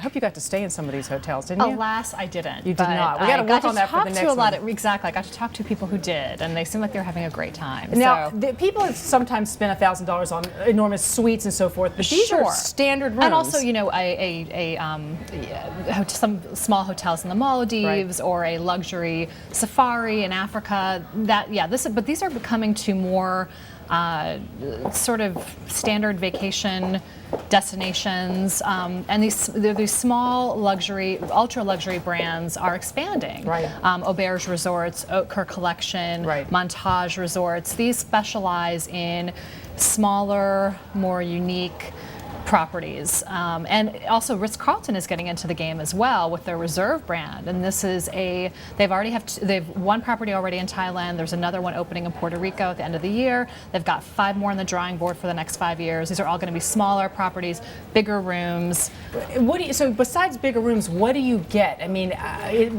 hope you got to stay in some of these hotels, didn't you? Alas, I didn't. You did not. We got to work on that for the next one. Exactly. I got to talk to people who did, and they seemed like they were having a great time. Now, people have sometimes spent $1,000 on enormous suites and so forth, but these are standard rooms. And also, you know, some small hotels in the Maldives, or a luxury safari in Africa. But these are becoming to more sort of standard vacation destinations, and these small luxury, ultra luxury brands are expanding. Right. Auberge Resorts, Oetker Collection, Montage Resorts. These specialize in smaller, more unique properties, and also Ritz-Carlton is getting into the game as well with their Reserve brand, and this is they've one property already in Thailand. There's another one opening in Puerto Rico at the end of the year. They've got 5 more on the drawing board for the next 5 years. These are all going to be smaller properties, bigger rooms. So besides bigger rooms, what do you get? I mean,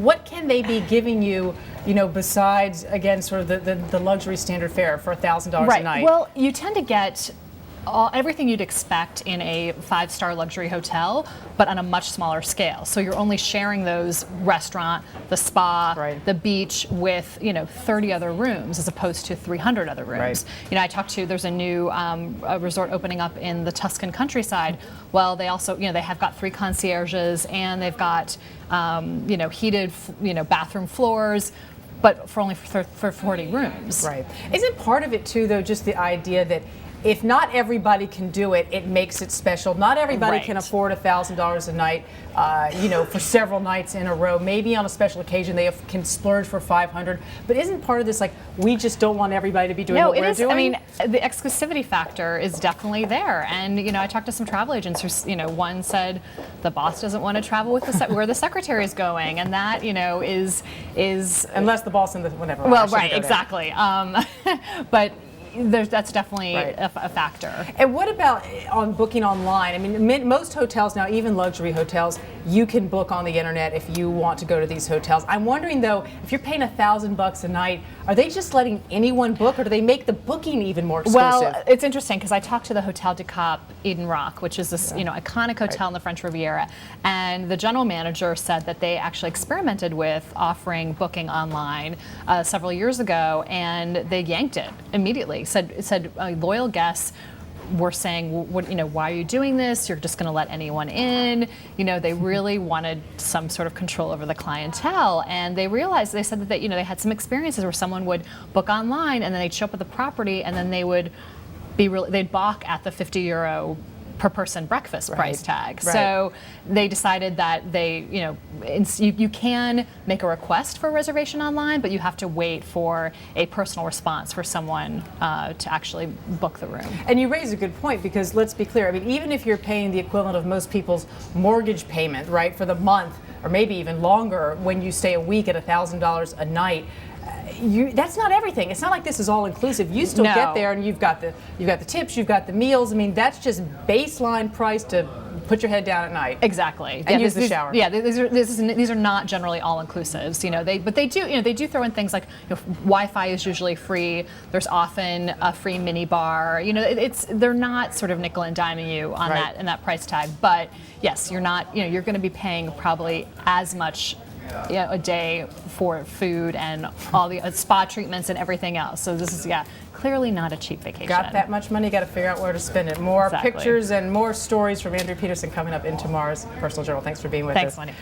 what can they be giving you? You know, besides again, sort of the luxury standard fare for $1,000 a night. Well, you tend to get everything you'd expect in a 5-star luxury hotel, but on a much smaller scale. So you're only sharing those restaurant, the spa, the beach with 30 other rooms as opposed to 300 other rooms. You know, I talked to there's a new a resort opening up in the Tuscan countryside. Well, they also they have got 3 concierges, and they've got heated bathroom floors, but for only for 40 rooms. Right. Isn't part of it too, though, just the idea that if not everybody can do it, it makes it special. Not everybody can afford $1,000 a night, for several nights in a row. Maybe on a special occasion they can splurge for $500. But isn't part of this like we just don't want everybody to be doing what we're doing? I mean, the exclusivity factor is definitely there. And I talked to some travel agents who, one said the boss doesn't want to travel with where the secretary is going, and that is unless the boss and the whatever. Well, right, exactly. But that's definitely a factor. And what about on booking online? I mean, most hotels now, even luxury hotels, you can book on the internet if you want to go to these hotels. I'm wondering though, if you're paying $1,000 a night, are they just letting anyone book, or do they make the booking even more exclusive? Well, it's interesting because I talked to the Hotel du Cap Eden Rock, which is this iconic hotel in the French Riviera, and the general manager said that they actually experimented with offering booking online several years ago, and they yanked it immediately. Said loyal guests were saying, why are you doing this? You're just going to let anyone in. They really wanted some sort of control over the clientele, and they said that they had some experiences where someone would book online and then they'd show up at the property, and then they'd balk at the €50 per person breakfast price tag. So they decided that you can make a request for a reservation online, but you have to wait for a personal response for someone to actually book the room. And you raise a good point, because let's be clear, I mean, even if you're paying the equivalent of most people's mortgage payment, right, for the month, or maybe even longer when you stay a week at $1,000 a night, that's not everything. It's not like this is all inclusive. You still get there, and you've got the tips, you've got the meals. I mean, that's just baseline price to put your head down at night. Exactly. And use the shower. Yeah, these are not generally all inclusives. But they do throw in things like Wi-Fi is usually free. There's often a free mini bar. They're not sort of nickel and diming you on that price tag. But yes, you're not. You're going to be paying probably as much a day for food and all the spa treatments and everything else. So this is clearly not a cheap vacation. Got that much money, got to figure out where to spend it. More pictures and more stories from Andrea Petersen coming up in tomorrow's Personal Journal. Thanks for being with us. Thanks, Wendy.